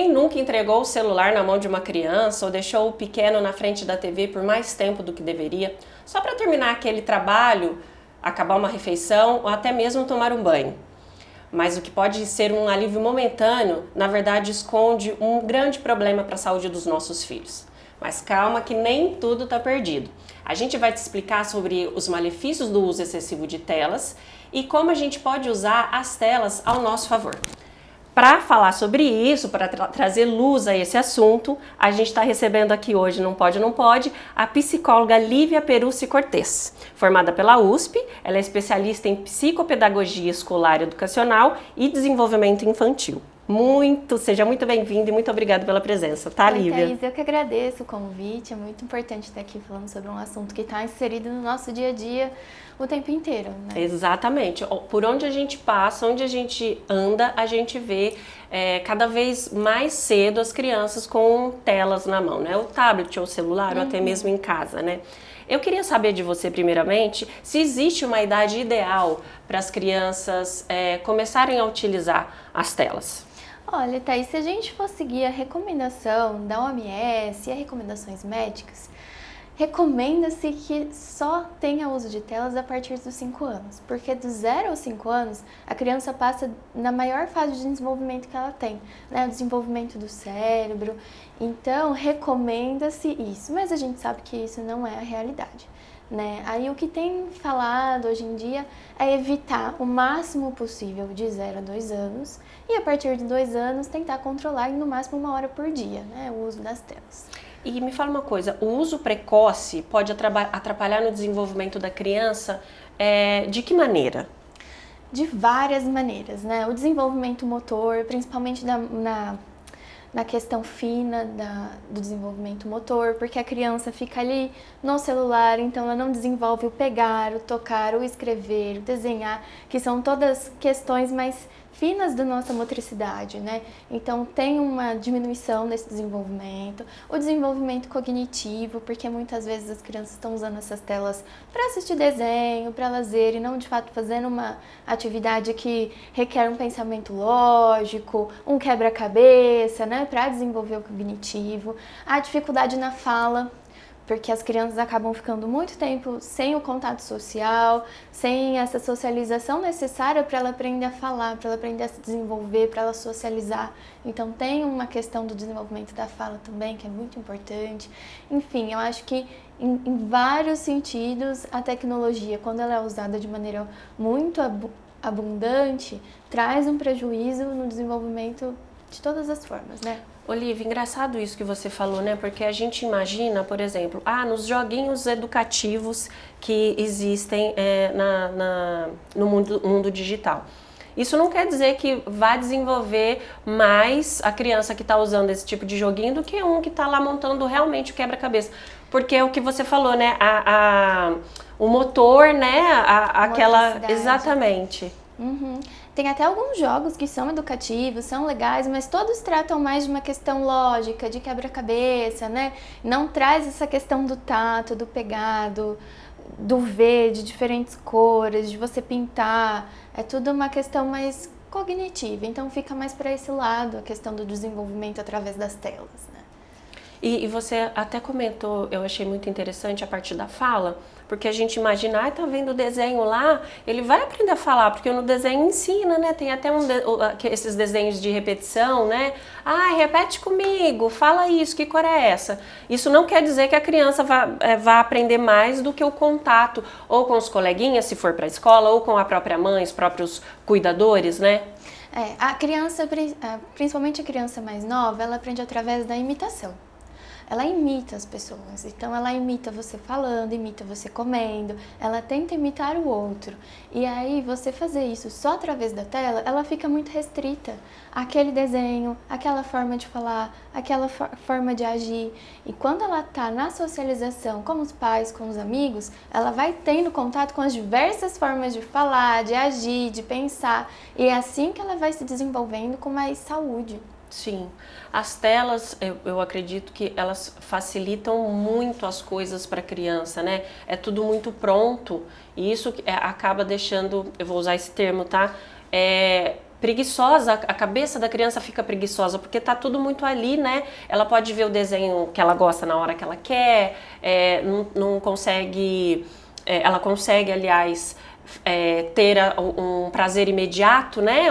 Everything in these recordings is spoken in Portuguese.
Quem nunca entregou o celular na mão de uma criança ou deixou o pequeno na frente da TV por mais tempo do que deveria, só para terminar aquele trabalho, acabar uma refeição ou até mesmo tomar um banho? Mas o que pode ser um alívio momentâneo, na verdade esconde um grande problema para a saúde dos nossos filhos. Mas calma que nem tudo está perdido. A gente vai te explicar sobre os malefícios do uso excessivo de telas e como a gente pode usar as telas ao nosso favor. Para falar sobre isso, para trazer luz a esse assunto, a gente está recebendo aqui hoje, não pode, a psicóloga Lívia Perucci Cortez. Formada pela USP, ela é especialista em psicopedagogia escolar e educacional e desenvolvimento infantil. Seja muito bem-vinda e muito obrigada pela presença, tá, Lívia? Thaís, eu que agradeço o convite, é muito importante estar aqui falando sobre um assunto que está inserido no nosso dia a dia o tempo inteiro, né? Exatamente, por onde a gente passa, onde a gente anda, a gente vê cada vez mais cedo as crianças com telas na mão, né? O tablet ou o celular, ou até mesmo em casa, né? Eu queria saber de você, primeiramente, se existe uma idade ideal para as crianças começarem a utilizar as telas. Olha, Thaís, se a gente for seguir a recomendação da OMS e as recomendações médicas, recomenda-se que só tenha uso de telas a partir dos 5 anos, porque do 0 aos 5 anos a criança passa na maior fase de desenvolvimento que ela tem, né? O desenvolvimento do cérebro, então recomenda-se isso, mas a gente sabe que isso não é a realidade, né? Aí o que tem falado hoje em dia é evitar o máximo possível de 0 a 2 anos e a partir de 2 anos tentar controlar em no máximo 1 hora por dia, né? O uso das telas. E me fala uma coisa, o uso precoce pode atrapalhar no desenvolvimento da criança de que maneira? De várias maneiras, né? O desenvolvimento motor, principalmente na questão fina do desenvolvimento motor, porque a criança fica ali no celular, então ela não desenvolve o pegar, o tocar, o escrever, o desenhar, que são todas questões mais finas da nossa motricidade, né? Então tem uma diminuição desse desenvolvimento, o desenvolvimento cognitivo, porque muitas vezes as crianças estão usando essas telas para assistir desenho, para lazer e não de fato fazendo uma atividade que requer um pensamento lógico, um quebra-cabeça, né? Para desenvolver o cognitivo, a dificuldade na fala, porque as crianças acabam ficando muito tempo sem o contato social, sem essa socialização necessária para ela aprender a falar, para ela aprender a se desenvolver, para ela socializar. Então tem uma questão do desenvolvimento da fala também, que é muito importante. Enfim, eu acho que em vários sentidos a tecnologia, quando ela é usada de maneira muito abundante, traz um prejuízo no desenvolvimento de todas as formas, né? Olivia, engraçado isso que você falou, né? Porque a gente imagina, por exemplo, nos joguinhos educativos que existem no mundo digital. Isso não quer dizer que vai desenvolver mais a criança que está usando esse tipo de joguinho do que um que está lá montando realmente o quebra-cabeça. Porque é o que você falou, né? O motor, né? Aquela... Exatamente. Uhum. Tem até alguns jogos que são educativos, são legais, mas todos tratam mais de uma questão lógica, de quebra-cabeça, né? Não traz essa questão do tato, do pegado, do ver, de diferentes cores, de você pintar. É tudo uma questão mais cognitiva, então fica mais para esse lado a questão do desenvolvimento através das telas, né? E você até comentou, eu achei muito interessante a parte da fala, porque a gente imagina, tá vendo o desenho lá, ele vai aprender a falar, porque no desenho ensina, né? Tem até esses desenhos de repetição, né? Repete comigo, fala isso, que cor é essa? Isso não quer dizer que a criança vá aprender mais do que o contato, ou com os coleguinhas, se for para a escola, ou com a própria mãe, os próprios cuidadores, né? A criança, principalmente a criança mais nova, ela aprende através da imitação. Ela imita as pessoas, então ela imita você falando, imita você comendo, ela tenta imitar o outro. E aí você fazer isso só através da tela, ela fica muito restrita àquele desenho, àquela forma de falar, àquela forma de agir. E quando ela está na socialização com os pais, com os amigos, ela vai tendo contato com as diversas formas de falar, de agir, de pensar. E é assim que ela vai se desenvolvendo com mais saúde. Sim, as telas, eu acredito que elas facilitam muito as coisas para a criança, né? É tudo muito pronto e isso acaba deixando, eu vou usar esse termo, tá? preguiçosa, a cabeça da criança fica preguiçosa, porque tá tudo muito ali, né? Ela pode ver o desenho que ela gosta na hora que ela quer, não consegue, ela consegue, aliás, ter um prazer imediato, né?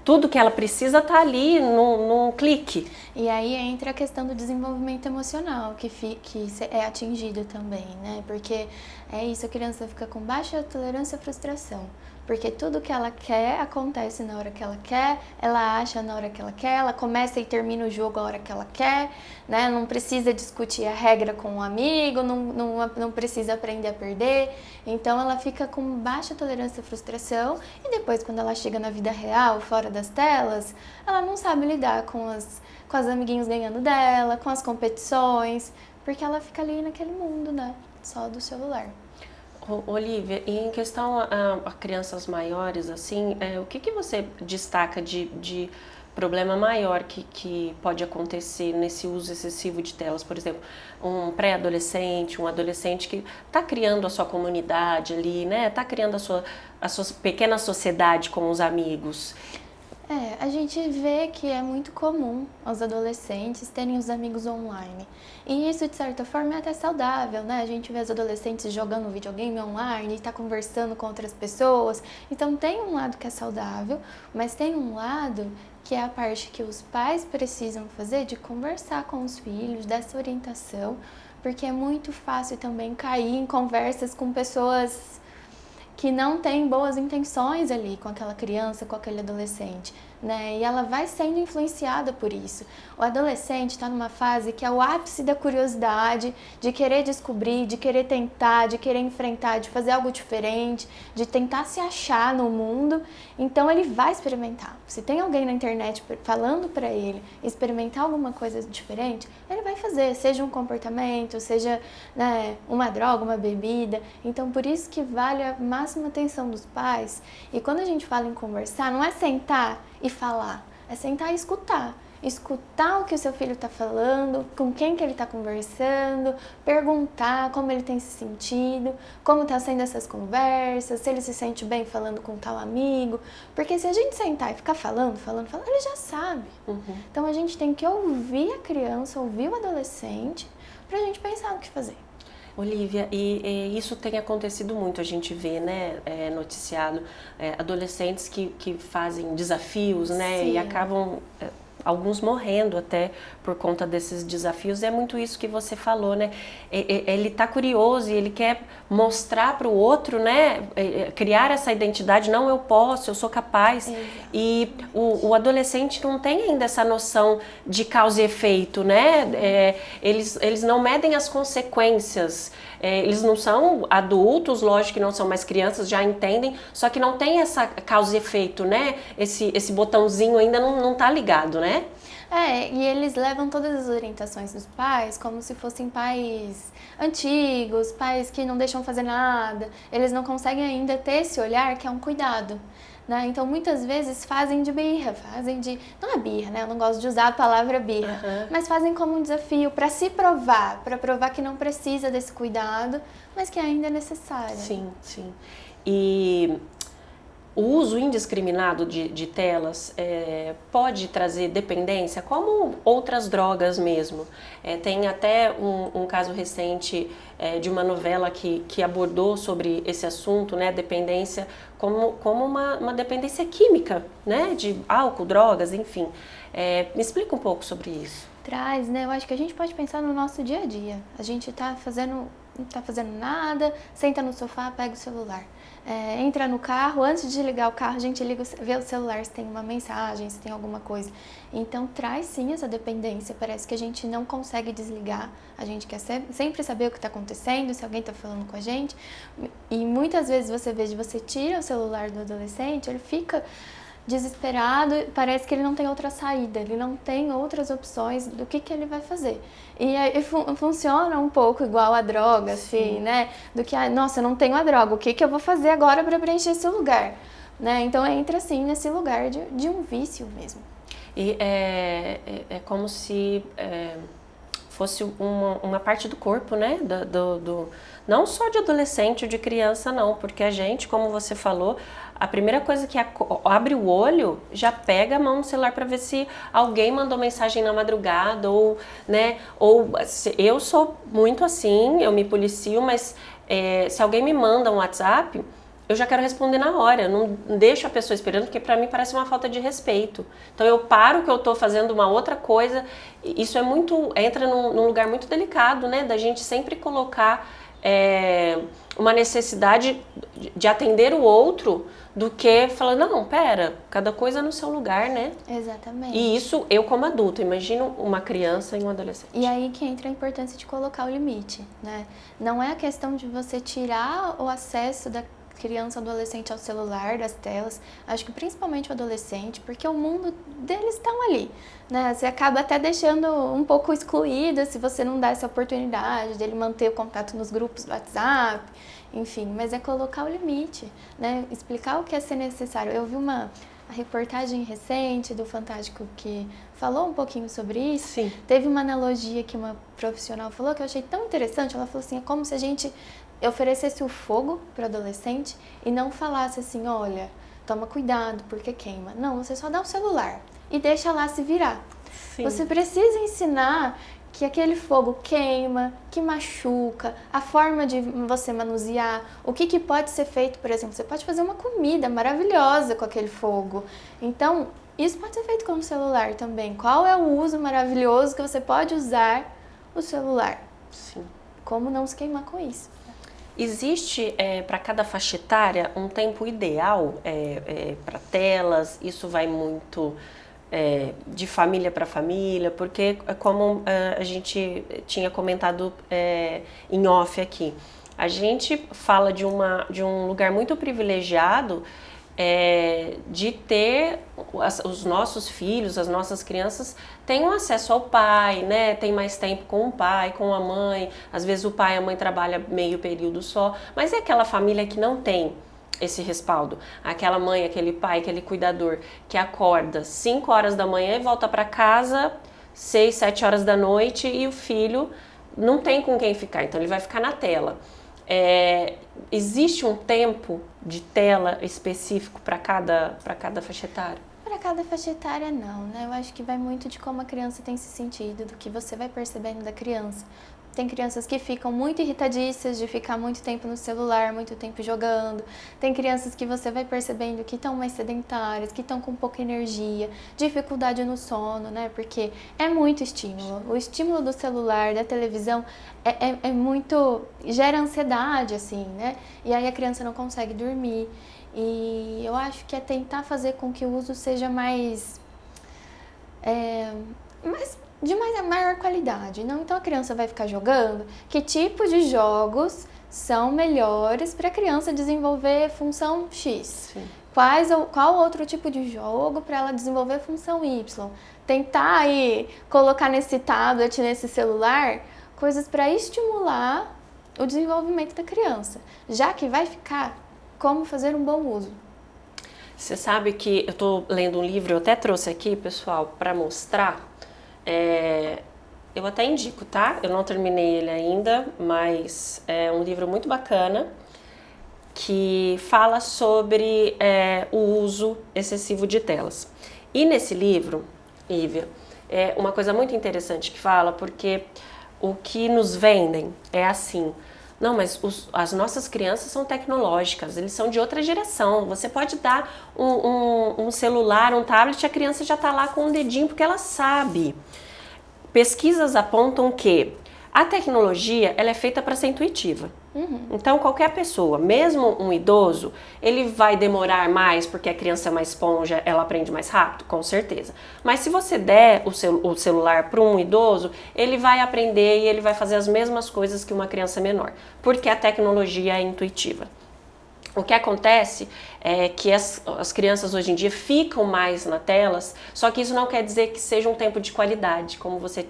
Tudo que ela precisa tá ali num clique. E aí entra a questão do desenvolvimento emocional, que é atingido também, né? Porque é isso, a criança fica com baixa tolerância à frustração. Porque tudo que ela quer acontece na hora que ela quer, ela acha na hora que ela quer, ela começa e termina o jogo a hora que ela quer, né? Não precisa discutir a regra com um amigo, não precisa aprender a perder. Então ela fica com baixa tolerância à frustração e depois, quando ela chega na vida real, fora das telas, ela não sabe lidar com as amiguinhos ganhando dela, com as competições, porque ela fica ali naquele mundo, né? Só do celular. Olivia, e em questão a crianças maiores, assim, o que você destaca de problema maior que pode acontecer nesse uso excessivo de telas? Por exemplo, um pré-adolescente, um adolescente que está criando a sua comunidade ali, né? Está criando a sua pequena sociedade com os amigos. A gente vê que é muito comum os adolescentes terem os amigos online. E isso, de certa forma, é até saudável, né? A gente vê os adolescentes jogando videogame online, tá conversando com outras pessoas. Então, tem um lado que é saudável, mas tem um lado que é a parte que os pais precisam fazer de conversar com os filhos, dessa orientação, porque é muito fácil também cair em conversas com pessoas que não tem boas intenções ali com aquela criança, com aquele adolescente, né? E ela vai sendo influenciada por isso. O adolescente está numa fase que é o ápice da curiosidade, de querer descobrir, de querer tentar, de querer enfrentar, de fazer algo diferente, de tentar se achar no mundo. Então ele vai experimentar. Se tem alguém na internet falando para ele experimentar alguma coisa diferente, ele vai fazer, seja um comportamento, seja, né, uma droga, uma bebida. Então por isso que vale a máxima atenção dos pais. E quando a gente fala em conversar, não é sentar e falar, é sentar e escutar. Escutar o que o seu filho está falando, com quem que ele está conversando, perguntar como ele tem se sentido, como está sendo essas conversas, se ele se sente bem falando com tal amigo. Porque se a gente sentar e ficar falando, ele já sabe. Então a gente tem que ouvir a criança, ouvir o adolescente, para a gente pensar no que fazer. Olivia, e isso tem acontecido muito, a gente vê, né, noticiado, adolescentes que fazem desafios, né, Sim. e acabam, alguns morrendo até por conta desses desafios. É muito isso que você falou, né, ele tá curioso e ele quer mostrar para o outro, né, criar essa identidade, não, eu posso, eu sou capaz. Exato. E o adolescente não tem ainda essa noção de causa e efeito, né, eles não medem as consequências. Eles não são adultos, lógico que não são mais crianças, já entendem, só que não tem essa causa e efeito, né? Esse botãozinho ainda não tá ligado, né? E eles levam todas as orientações dos pais como se fossem pais antigos, pais que não deixam fazer nada. Eles não conseguem ainda ter esse olhar que é um cuidado, né? Então, muitas vezes fazem de birra, não é birra, né? Eu não gosto de usar a palavra birra, mas fazem como um desafio para se provar, para provar que não precisa desse cuidado, mas que ainda é necessário. Sim, sim. E o uso indiscriminado de telas pode trazer dependência, como outras drogas mesmo. Tem até um caso recente de uma novela que abordou sobre esse assunto, né, dependência, como uma dependência química, né, de álcool, drogas, enfim. Me explica um pouco sobre isso. Traz, né? Eu acho que a gente pode pensar no nosso dia a dia. A gente não tá fazendo nada, senta no sofá, pega o celular. Entra no carro, antes de ligar o carro, a gente vê o celular se tem uma mensagem, se tem alguma coisa. Então traz sim essa dependência, parece que a gente não consegue desligar, a gente quer sempre saber o que está acontecendo, se alguém está falando com a gente. E muitas vezes você tira o celular do adolescente, ele fica desesperado, parece que ele não tem outra saída, ele não tem outras opções do que ele vai fazer. E aí funciona um pouco igual a droga, assim, né? Do que, nossa, eu não tenho a droga, o que eu vou fazer agora para preencher esse lugar? Né? Então entra, assim, nesse lugar de um vício mesmo. E é como se fosse uma parte do corpo, né, Não só de adolescente ou de criança, não, porque a gente, como você falou, a primeira coisa que abre o olho já pega a mão no celular para ver se alguém mandou mensagem na madrugada ou, né, eu sou muito assim, eu me policio, mas se alguém me manda um WhatsApp, eu já quero responder na hora, eu não deixo a pessoa esperando, porque para mim parece uma falta de respeito. Então eu paro que eu estou fazendo uma outra coisa, isso entra num lugar muito delicado, né, da gente sempre colocar uma necessidade de atender o outro do que falar, não, pera, cada coisa no seu lugar, né? Exatamente. E isso eu como adulto, imagino uma criança e um adolescente. E aí que entra a importância de colocar o limite, né? Não é a questão de você tirar o acesso da criança ou adolescente ao celular, das telas, acho que principalmente o adolescente, porque o mundo deles estão ali, né? Você acaba até deixando um pouco excluída se você não dá essa oportunidade dele manter o contato nos grupos do WhatsApp, enfim, mas é colocar o limite, né? Explicar o que é ser necessário. Eu vi uma reportagem recente do Fantástico que falou um pouquinho sobre isso. Sim. Teve uma analogia que uma profissional falou que eu achei tão interessante. Ela falou assim, é como se a gente oferecesse o fogo para o adolescente e não falasse assim, olha, toma cuidado porque queima. Não, você só dá o celular e deixa lá se virar. Sim. Você precisa ensinar que aquele fogo queima, que machuca, a forma de você manusear, o que pode ser feito, por exemplo, você pode fazer uma comida maravilhosa com aquele fogo. Então, isso pode ser feito com o celular também. Qual é o uso maravilhoso que você pode usar o celular? Sim. Como não se queimar com isso? Existe para cada faixa etária um tempo ideal para telas, isso vai muito de família para família, porque como a gente tinha comentado em off aqui, a gente fala de um lugar muito privilegiado de ter os nossos filhos, as nossas crianças têm um acesso ao pai, né? Tem mais tempo com o pai, com a mãe. Às vezes o pai e a mãe trabalham meio período só, mas é aquela família que não tem esse respaldo. Aquela mãe, aquele pai, aquele cuidador que acorda 5 horas da manhã e volta para casa 6, 7 horas da noite e o filho não tem com quem ficar, então ele vai ficar na tela. Existe um tempo de tela específico para cada faixa etária? Para cada faixa etária não, né? Eu acho que vai muito de como a criança tem se sentido, do que você vai percebendo da criança. Tem crianças que ficam muito irritadiças de ficar muito tempo no celular, muito tempo jogando. Tem crianças que você vai percebendo que estão mais sedentárias, que estão com pouca energia, dificuldade no sono, né? Porque é muito estímulo. O estímulo do celular, da televisão, é muito... gera ansiedade, assim, né? E aí a criança não consegue dormir. E eu acho que é tentar fazer com que o uso seja de maior qualidade, não? Então a criança vai ficar jogando. Que tipo de jogos são melhores para a criança desenvolver função X? Sim. Qual outro tipo de jogo para ela desenvolver função Y? Tentar aí colocar nesse tablet, nesse celular, coisas para estimular o desenvolvimento da criança, já que vai ficar como fazer um bom uso. Você sabe que eu estou lendo um livro, eu até trouxe aqui, pessoal, para mostrar. Eu até indico, tá? Eu não terminei ele ainda, mas é um livro muito bacana que fala sobre o uso excessivo de telas. E nesse livro, Ívia, é uma coisa muito interessante que fala, porque o que nos vendem é assim: não, mas as nossas crianças são tecnológicas, eles são de outra geração. Você pode dar um celular, um tablet, a criança já está lá com um dedinho, porque ela sabe. Pesquisas apontam que a tecnologia ela é feita para ser intuitiva. Uhum. Então, qualquer pessoa, mesmo um idoso, ele vai demorar mais porque a criança é uma esponja, ela aprende mais rápido? Com certeza. Mas se você der o celular para um idoso, ele vai aprender e ele vai fazer as mesmas coisas que uma criança menor, porque a tecnologia é intuitiva. O que acontece é que as crianças hoje em dia ficam mais nas telas, só que isso não quer dizer que seja um tempo de qualidade, como você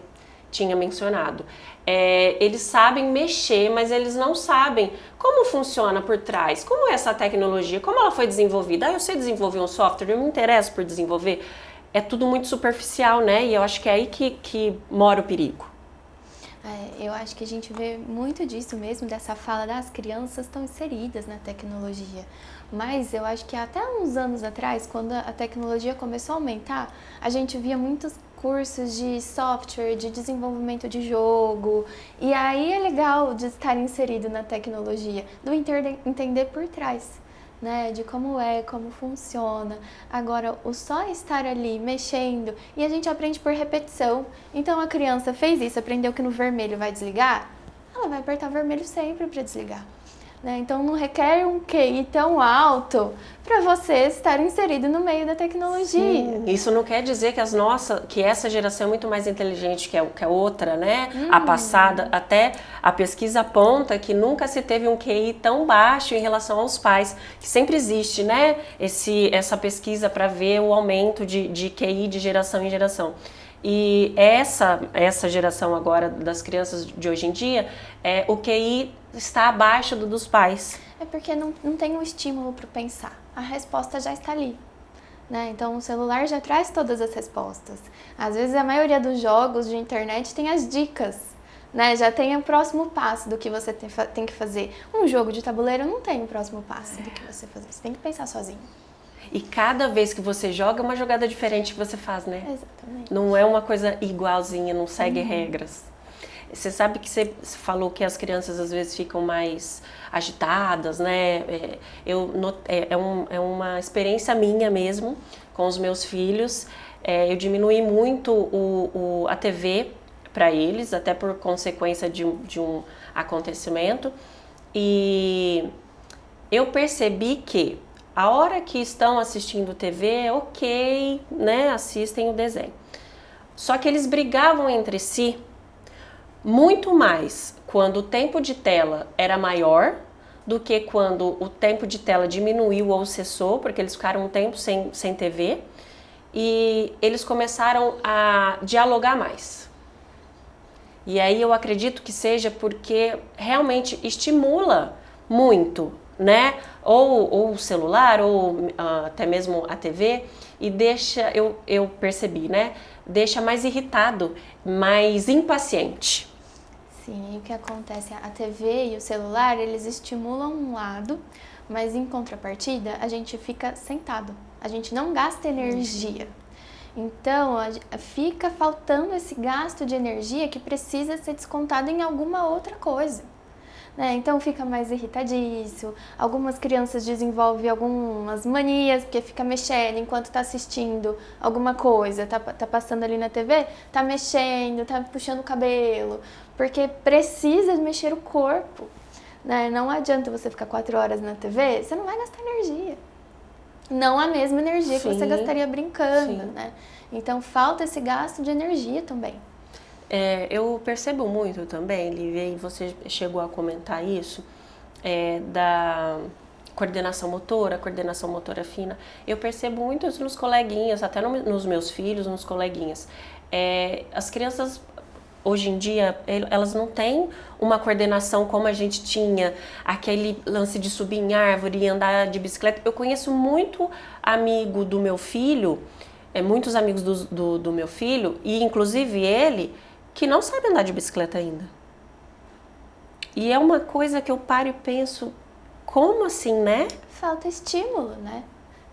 tinha mencionado. Eles sabem mexer, mas eles não sabem como funciona por trás, como é essa tecnologia, como ela foi desenvolvida. Eu sei desenvolver um software, eu me interesso por desenvolver. É tudo muito superficial, né? E eu acho que é aí que mora o perigo. Eu acho que a gente vê muito disso mesmo, dessa fala das crianças estão inseridas na tecnologia. Mas eu acho que até uns anos atrás, quando a tecnologia começou a aumentar, a gente via muitos cursos de software, de desenvolvimento de jogo. E aí é legal de estar inserido na tecnologia, do entender por trás, né, de como funciona. Agora, o só estar ali mexendo, e a gente aprende por repetição. Então a criança fez isso, aprendeu que no vermelho vai desligar, ela vai apertar vermelho sempre para desligar. Né? Então não requer um QI tão alto para você estar inserido no meio da tecnologia. Sim, isso não quer dizer que essa geração é muito mais inteligente que a outra, né? A passada, até a pesquisa aponta que nunca se teve um QI tão baixo em relação aos pais, que sempre existe, né? Essa pesquisa para ver o aumento de QI de geração em geração. E essa geração agora das crianças de hoje em dia, o QI está abaixo dos pais. É porque não tem um estímulo para pensar. A resposta já está ali. Né? Então o celular já traz todas as respostas. Às vezes a maioria dos jogos de internet tem as dicas. Né? Já tem o próximo passo do que você tem que fazer. Um jogo de tabuleiro não tem o próximo passo do que você fazer. Você tem que pensar sozinho. E cada vez que você joga, é uma jogada diferente que você faz, né? Exatamente. Não é uma coisa igualzinha, não segue regras. Você sabe que você falou que as crianças às vezes ficam mais agitadas, né? É uma experiência minha mesmo com os meus filhos. Eu diminuí muito a TV para eles, até por consequência de um acontecimento. E eu percebi que a hora que estão assistindo TV, ok, né? Assistem o desenho. Só que eles brigavam entre si muito mais quando o tempo de tela era maior do que quando o tempo de tela diminuiu ou cessou, porque eles ficaram um tempo sem TV e eles começaram a dialogar mais. E aí eu acredito que seja porque realmente estimula muito, né? Ou o celular, ou até mesmo a TV, e deixa, eu percebi, né? Deixa mais irritado, mais impaciente. Sim, e o que acontece? A TV e o celular, eles estimulam um lado, mas em contrapartida, a gente fica sentado. A gente não gasta energia. Então, fica faltando esse gasto de energia que precisa ser descontado em alguma outra coisa. Né? Então fica mais irritadiço, algumas crianças desenvolvem algumas manias, porque fica mexendo enquanto está assistindo alguma coisa, tá passando ali na TV, tá mexendo, tá puxando o cabelo, porque precisa mexer o corpo. Né? Não adianta você ficar 4 horas na TV, você não vai gastar energia. Não a mesma energia que você gastaria brincando. Né? Então falta esse gasto de energia também. Eu percebo muito também, Lívia, e você chegou a comentar isso, da coordenação motora fina. Eu percebo muito isso nos coleguinhas, até nos meus filhos, nos coleguinhas. As crianças, hoje em dia, elas não têm uma coordenação como a gente tinha, aquele lance de subir em árvore e andar de bicicleta. Eu conheço muito amigo do meu filho, muitos amigos do meu filho, e inclusive ele, que não sabe andar de bicicleta ainda. E é uma coisa que eu paro e penso, como assim, né? Falta estímulo, né?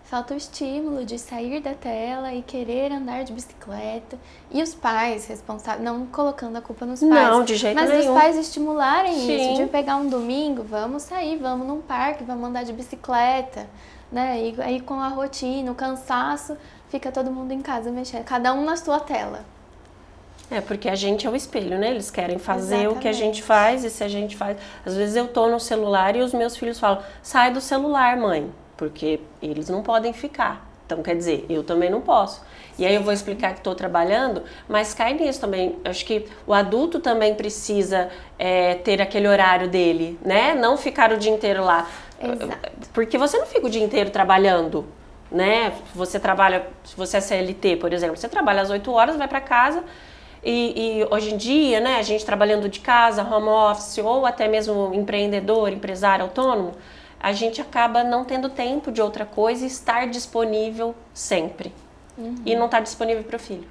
Falta o estímulo de sair da tela e querer andar de bicicleta. E os pais responsáveis, não colocando a culpa nos pais. Não, de jeito nenhum. Mas os pais estimularem isso, de pegar um domingo, vamos sair, vamos num parque, vamos andar de bicicleta. Né? E aí com a rotina, o cansaço, fica todo mundo em casa mexendo, cada um na sua tela. Porque a gente é o espelho, né? Eles querem fazer o que a gente faz, e se a gente faz... Às vezes eu tô no celular e os meus filhos falam, sai do celular, mãe, porque eles não podem ficar. Então, quer dizer, eu também não posso. E aí eu vou explicar que estou trabalhando, mas cai nisso também. Acho que o adulto também precisa ter aquele horário dele, né? Não ficar o dia inteiro lá. Exato. Porque você não fica o dia inteiro trabalhando, né? Você trabalha, se você é CLT, por exemplo, você trabalha às 8 horas, vai para casa... E hoje em dia, né, a gente trabalhando de casa, home office, ou até mesmo empreendedor, empresário autônomo, a gente acaba não tendo tempo de outra coisa e estar disponível sempre. E não estar disponível para o filho.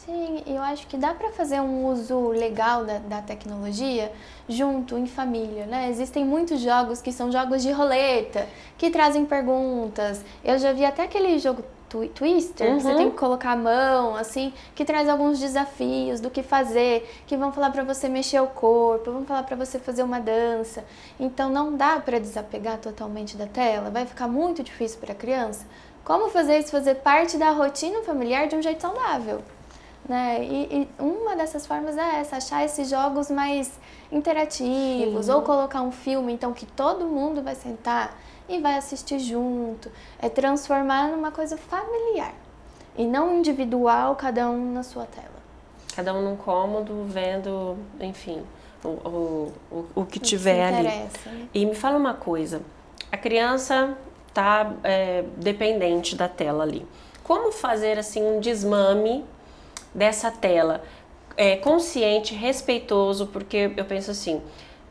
Sim, eu acho que dá para fazer um uso legal da tecnologia junto, em família, né? Existem muitos jogos que são jogos de roleta, que trazem perguntas. Eu já vi até aquele jogo Twister, que você tem que colocar a mão, assim, que traz alguns desafios do que fazer, que vão falar para você mexer o corpo, vão falar para você fazer uma dança. Então não dá para desapegar totalmente da tela, vai ficar muito difícil para a criança. Como fazer isso fazer parte da rotina familiar de um jeito saudável? Né? E uma dessas formas é essa, achar esses jogos mais interativos, ou colocar um filme, então, que todo mundo vai sentar e vai assistir junto. É transformar numa coisa familiar e não individual, cada um na sua tela. Cada um num cômodo, vendo, enfim, o que tiver ali. Né? E me fala uma coisa, a criança tá dependente da tela ali. Como fazer, assim, um desmame dessa tela, consciente, respeitoso, porque eu penso assim,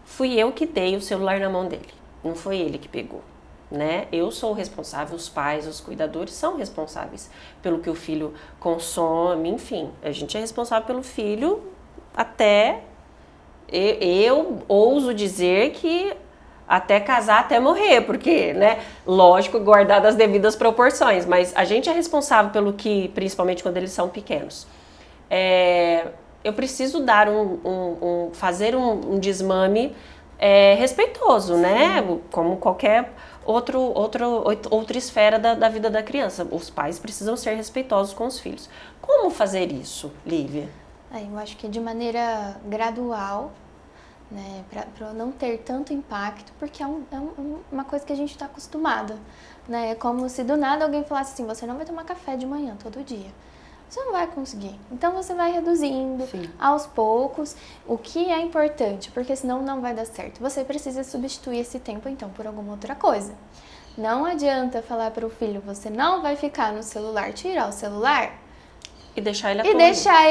fui eu que dei o celular na mão dele, não foi ele que pegou, né? Eu sou o responsável, os pais, os cuidadores são responsáveis pelo que o filho consome, enfim, a gente é responsável pelo filho até, eu ouso dizer que até casar, até morrer, porque, né, lógico, guardar as devidas proporções, mas a gente é responsável pelo que, principalmente quando eles são pequenos. Eu preciso dar fazer um desmame respeitoso, né? Como qualquer outra esfera da vida da criança. Os pais precisam ser respeitosos com os filhos. Como fazer isso, Lívia? Eu acho que de maneira gradual, né, para não ter tanto impacto, porque é uma coisa que a gente está acostumada, né? É como se do nada alguém falasse assim, você não vai tomar café de manhã todo dia. Você não vai conseguir. Então você vai reduzindo aos poucos, o que é importante, porque senão não vai dar certo. Você precisa substituir esse tempo então por alguma outra coisa. Não adianta falar para o filho, você não vai ficar no celular, tirar o celular e deixar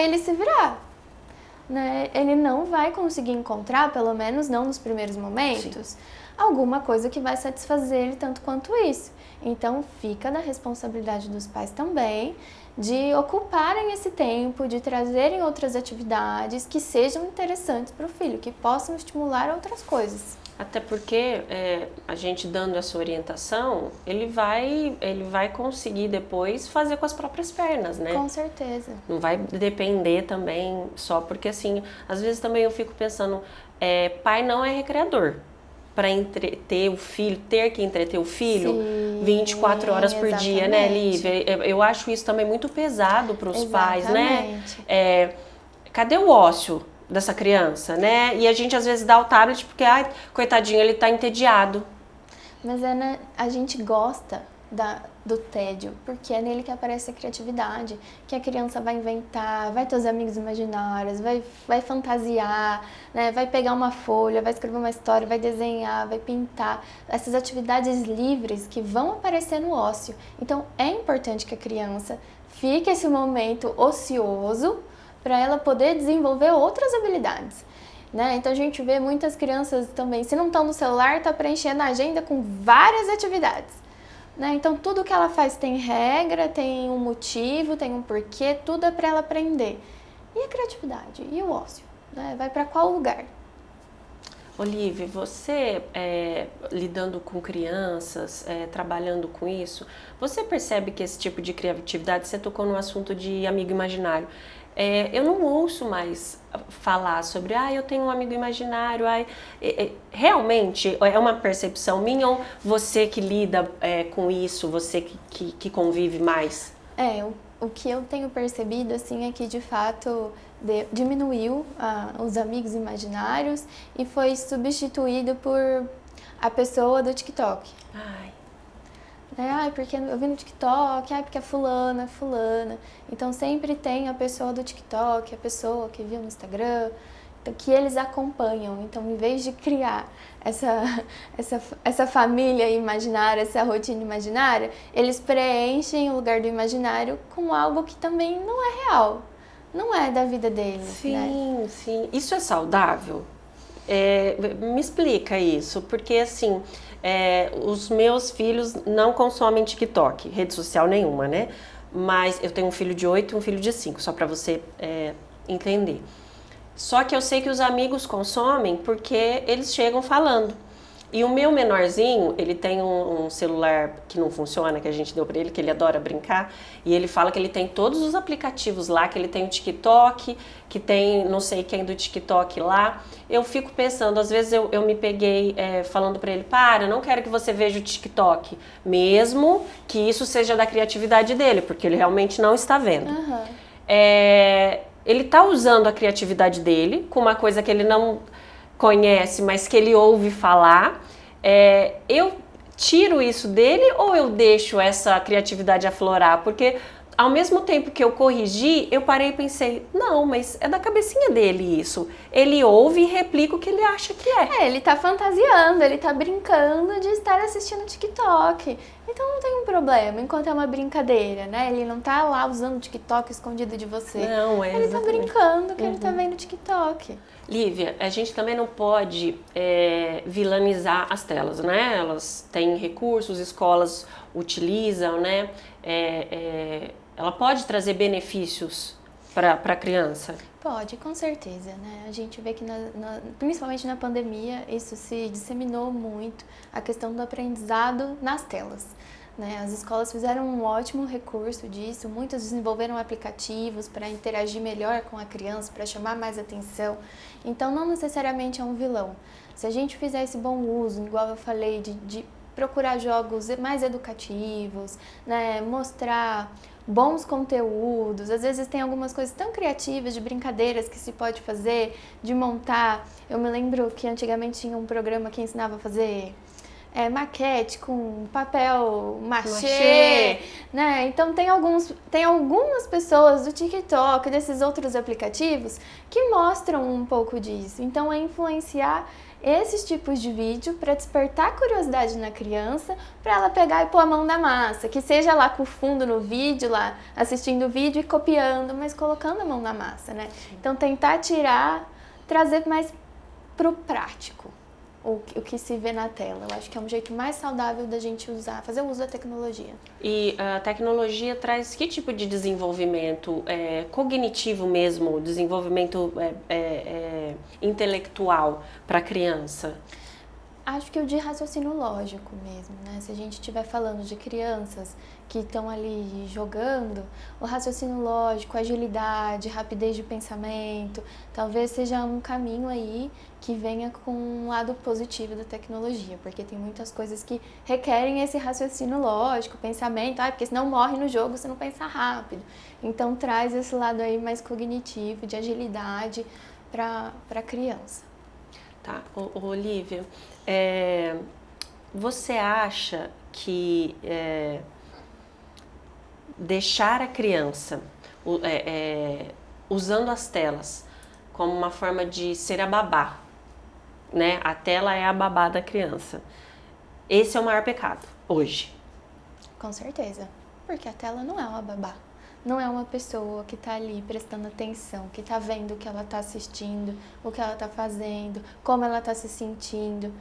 ele se virar. Né? Ele não vai conseguir encontrar, pelo menos não nos primeiros momentos, alguma coisa que vai satisfazer ele tanto quanto isso. Então fica da responsabilidade dos pais também de ocuparem esse tempo, de trazerem outras atividades que sejam interessantes para o filho, que possam estimular outras coisas. Até porque a gente dando essa orientação, ele vai conseguir depois fazer com as próprias pernas, né? Com certeza. Não vai depender também só porque, assim, às vezes também eu fico pensando, pai não é recreador. Para entreter o filho, ter que entreter o filho 24 horas por dia, né, Lívia? Eu acho isso também muito pesado para os pais, né? Cadê o ócio dessa criança, né? E a gente às vezes dá o tablet porque, ai, coitadinho, ele tá entediado. Mas a gente gosta do tédio, porque é nele que aparece a criatividade, que a criança vai inventar, vai ter os amigos imaginários, vai fantasiar, né? Vai pegar uma folha, vai escrever uma história, vai desenhar, vai pintar. Essas atividades livres que vão aparecer no ócio. Então é importante que a criança fique esse momento ocioso para ela poder desenvolver outras habilidades. Né? Então a gente vê muitas crianças também, se não estão no celular, está preenchendo a agenda com várias atividades. Né? Então tudo que ela faz tem regra, tem um motivo, tem um porquê, tudo é para ela aprender. E a criatividade? E o ócio? Né? Vai para qual lugar? Olívia, você lidando com crianças, trabalhando com isso, você percebe que esse tipo de criatividade, você tocou no assunto de amigo imaginário, eu não ouço mais falar sobre, eu tenho um amigo imaginário, realmente é uma percepção minha ou você que lida com isso, você que convive mais? O que eu tenho percebido assim é que de fato diminuiu os amigos imaginários e foi substituído por a pessoa do TikTok. Porque eu vi no TikTok, porque é fulana. Então sempre tem a pessoa do TikTok, a pessoa que viu no Instagram, que eles acompanham. Então, em vez de criar essa família imaginária, essa rotina imaginária, eles preenchem o lugar do imaginário com algo que também não é real, não é da vida deles. Sim, sim. Isso é saudável? Me explica isso, porque assim, os meus filhos não consomem TikTok, rede social nenhuma, né? mas eu tenho um filho de 8 e um filho de 5, só para você entender. Só que eu sei que os amigos consomem porque eles chegam falando. E o meu menorzinho, ele tem um celular que não funciona, que a gente deu para ele, que ele adora brincar, e ele fala que ele tem todos os aplicativos lá, que ele tem o TikTok, que tem não sei quem do TikTok lá. Eu fico pensando, às vezes eu me peguei falando para ele, para, não quero que você veja o TikTok, mesmo que isso seja da criatividade dele, porque ele realmente não está vendo. Uhum. Ele está usando a criatividade dele com uma coisa que ele não conhece, mas que ele ouve falar. Eu tiro isso dele ou eu deixo essa criatividade aflorar? Porque ao mesmo tempo que eu corrigi, eu parei e pensei, não, mas é da cabecinha dele isso. Ele ouve e replica o que ele acha que é. Ele tá fantasiando, ele tá brincando de estar assistindo TikTok. Então não tem um problema, enquanto é uma brincadeira, né? Ele não tá lá usando o TikTok escondido de você. Não, ele tá brincando que ele tá vendo TikTok. Lívia, a gente também não pode vilanizar as telas, né? Elas têm recursos, escolas utilizam, né? Ela pode trazer benefícios para a criança? Pode, com certeza, né? A gente vê que, principalmente na pandemia, isso se disseminou muito, a questão do aprendizado nas telas. Né? As escolas fizeram um ótimo recurso disso, muitas desenvolveram aplicativos para interagir melhor com a criança, para chamar mais atenção. Então, não necessariamente é um vilão. Se a gente fizer esse bom uso, igual eu falei, de procurar jogos mais educativos, né? Mostrar bons conteúdos, às vezes tem algumas coisas tão criativas de brincadeiras que se pode fazer, de montar. Eu me lembro que antigamente tinha um programa que ensinava a fazer maquete com papel machê, né? Então tem algumas pessoas do TikTok, desses outros aplicativos, que mostram um pouco disso. Então é influenciar esses tipos de vídeo para despertar curiosidade na criança, para ela pegar e pôr a mão na massa, que seja lá com o fundo no vídeo, lá assistindo o vídeo e copiando, mas colocando a mão na massa, né? Então tentar trazer mais pro prático o que se vê na tela. Eu acho que é um jeito mais saudável da gente fazer uso da tecnologia. E a tecnologia traz que tipo de desenvolvimento cognitivo mesmo, desenvolvimento intelectual para a criança? Acho que o de raciocínio lógico mesmo, né? Se a gente estiver falando de crianças que estão ali jogando, o raciocínio lógico, agilidade, rapidez de pensamento, talvez seja um caminho aí que venha com um lado positivo da tecnologia, porque tem muitas coisas que requerem esse raciocínio lógico, pensamento, porque senão morre no jogo se não pensar rápido. Então traz esse lado aí mais cognitivo, de agilidade para a criança. Tá, Olívia, você acha que deixar a criança usando as telas como uma forma de ser a babá, né? A tela é a babá da criança. Esse é o maior pecado hoje. Com certeza, porque a tela não é uma babá. Não é uma pessoa que está ali prestando atenção, que está vendo o que ela está assistindo, o que ela está fazendo, como ela está se sentindo.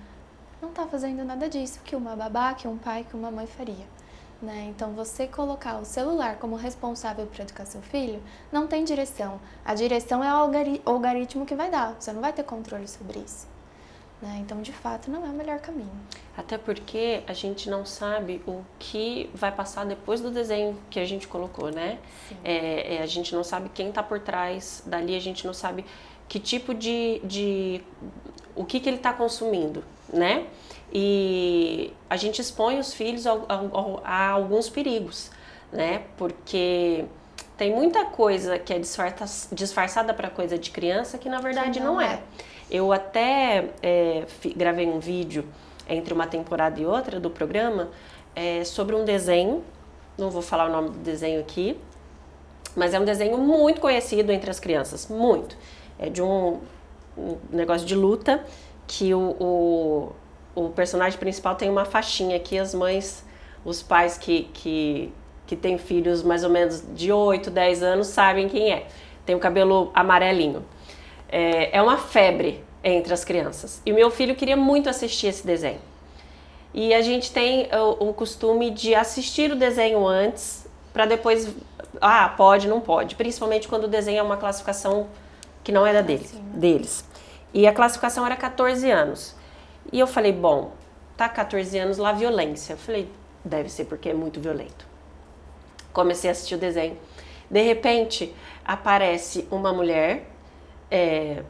Não está fazendo nada disso que uma babá, que um pai, que uma mãe faria. Né? Então, você colocar o celular como responsável para educar seu filho, não tem direção. A direção é o algoritmo que vai dar, você não vai ter controle sobre isso. Né? Então, de fato, não é o melhor caminho. Até porque a gente não sabe o que vai passar depois do desenho que a gente colocou, né? A gente não sabe quem está por trás dali, a gente não sabe que tipo o que ele está consumindo, né? E a gente expõe os filhos a alguns perigos, né? Porque tem muita coisa que é disfarçada para coisa de criança que na verdade não é. Eu até gravei um vídeo entre uma temporada e outra do programa sobre um desenho, não vou falar o nome do desenho aqui, mas é um desenho muito conhecido entre as crianças, muito. É de um negócio de luta que o personagem principal tem uma faixinha que as mães, os pais que têm filhos mais ou menos de 8, 10 anos sabem quem é. Tem o cabelo amarelinho. É uma febre entre as crianças. E o meu filho queria muito assistir esse desenho. E a gente tem o costume de assistir o desenho antes para depois, pode, não pode. Principalmente quando o desenho é uma classificação que não era deles. E a classificação era 14 anos. E eu falei, bom, tá 14 anos lá, violência. Eu falei, deve ser porque é muito violento. Comecei a assistir o desenho. De repente, aparece uma mulher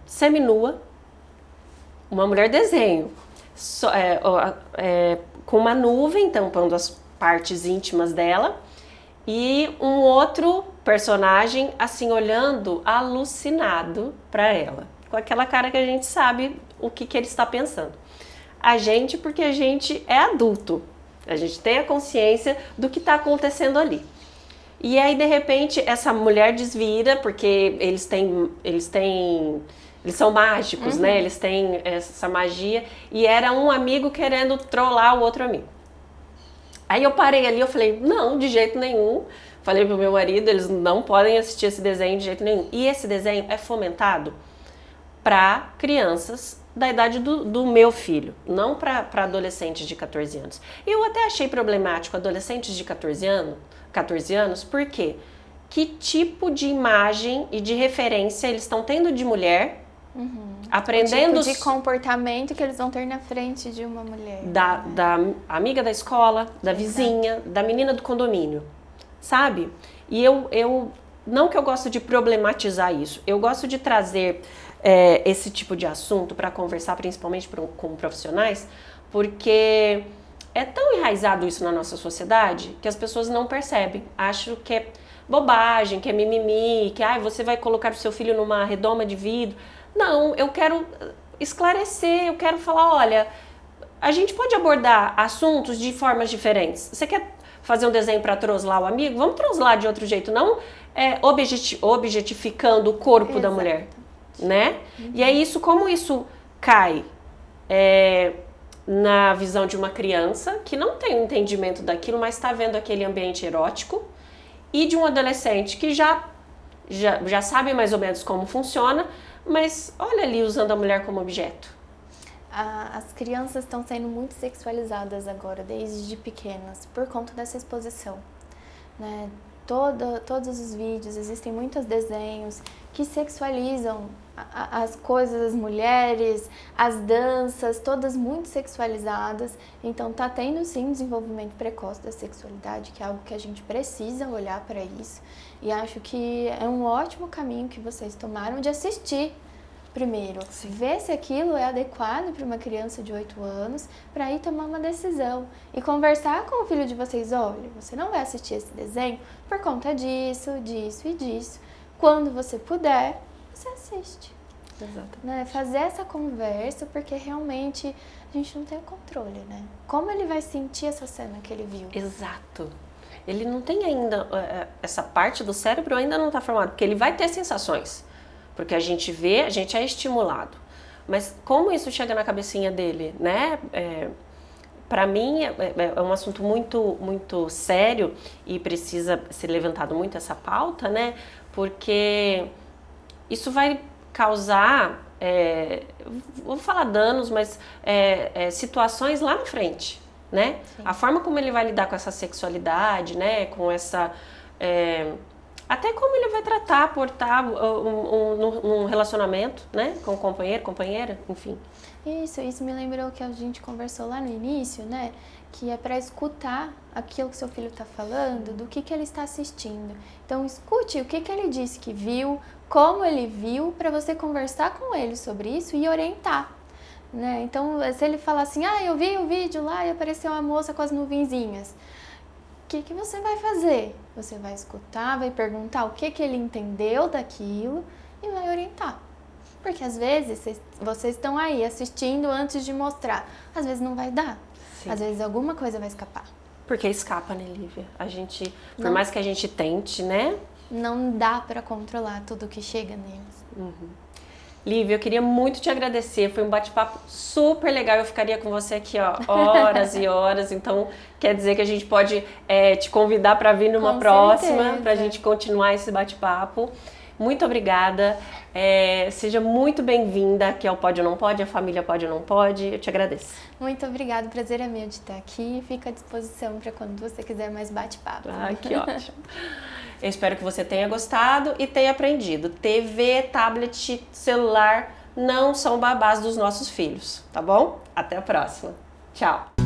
seminua, uma mulher desenho, com uma nuvem tampando as partes íntimas dela, e um outro personagem, assim, olhando alucinado para ela, com aquela cara que a gente sabe o que ele está pensando. Porque a gente é adulto, a gente tem a consciência do que está acontecendo ali. E aí, de repente, essa mulher desvira, porque eles são mágicos, né? Eles têm essa magia, e era um amigo querendo trollar o outro amigo. Aí eu parei ali, eu falei, não, de jeito nenhum. Falei pro meu marido, eles não podem assistir esse desenho de jeito nenhum. E esse desenho é fomentado para crianças da idade do meu filho, não para adolescentes de 14 anos. E eu até achei problemático adolescentes de 14 anos, porque que tipo de imagem e de referência eles estão tendo de mulher, aprendendo o tipo de comportamento que eles vão ter na frente de uma mulher. Da amiga da escola, da vizinha, da menina do condomínio, sabe? E eu não que eu gosto de problematizar isso, eu gosto de trazer esse tipo de assunto para conversar, principalmente com profissionais, porque é tão enraizado isso na nossa sociedade que as pessoas não percebem. Acham que é bobagem, que é mimimi, que você vai colocar o seu filho numa redoma de vidro. Não, eu quero esclarecer, eu quero falar, olha, a gente pode abordar assuntos de formas diferentes. Você quer fazer um desenho para troslar o amigo? Vamos troslar de outro jeito, não objetificando o corpo da mulher, né? E é isso, como isso cai na visão de uma criança que não tem um entendimento daquilo, mas está vendo aquele ambiente erótico, e de um adolescente que já sabe mais ou menos como funciona, mas olha ali usando a mulher como objeto. As crianças estão sendo muito sexualizadas agora, desde pequenas, por conta dessa exposição, né? Todos os vídeos, existem muitos desenhos que sexualizam as coisas, as mulheres, as danças, todas muito sexualizadas. Então tá tendo sim desenvolvimento precoce da sexualidade, que é algo que a gente precisa olhar para isso. E acho que é um ótimo caminho que vocês tomaram de assistir primeiro, ver se aquilo é adequado para uma criança de 8 anos, para aí tomar uma decisão e conversar com o filho de vocês. Olha, você não vai assistir esse desenho por conta disso, disso e disso. Quando você puder, você assiste. Exato. Né? Fazer essa conversa, porque realmente a gente não tem o controle, né? Como ele vai sentir essa cena que ele viu? Exato. Ele não tem ainda, essa parte do cérebro ainda não está formada, porque ele vai ter sensações. Porque a gente vê, a gente é estimulado. Mas como isso chega na cabecinha dele, né? Para mim é um assunto muito, muito sério e precisa ser levantado muito essa pauta, né? Porque isso vai causar, vou falar danos, mas situações lá na frente, né? Sim. A forma como ele vai lidar com essa sexualidade, né? Com essa... até como ele vai tratar, portar num relacionamento, né? Com o companheiro, companheira, enfim. Isso me lembrou que a gente conversou lá no início, né? Que é para escutar aquilo que seu filho está falando, do que ele está assistindo. Então, escute o que ele disse que viu, como ele viu, para você conversar com ele sobre isso e orientar, né? Então, se ele falar assim, eu vi o vídeo lá e apareceu uma moça com as nuvenzinhas, o que você vai fazer? Você vai escutar, vai perguntar o que ele entendeu daquilo e vai orientar. Porque às vezes vocês estão aí assistindo antes de mostrar. Às vezes não vai dar. Sim. Às vezes alguma coisa vai escapar. Porque escapa, né, Lívia? Por mais que a gente tente, né? Não dá para controlar tudo que chega neles. Uhum. Lívia, eu queria muito te agradecer, foi um bate-papo super legal, eu ficaria com você aqui, horas e horas, então quer dizer que a gente pode te convidar para vir numa próxima, para a gente continuar esse bate-papo. Muito obrigada. Seja muito bem-vinda aqui ao Pode ou Não Pode, a família Pode ou Não Pode. Eu te agradeço. Muito obrigada, o prazer é meu de estar aqui. Fico à disposição para quando você quiser mais bate-papo. Ai, que ótimo. Eu espero que você tenha gostado e tenha aprendido. TV, tablet, celular não são babás dos nossos filhos, tá bom? Até a próxima. Tchau.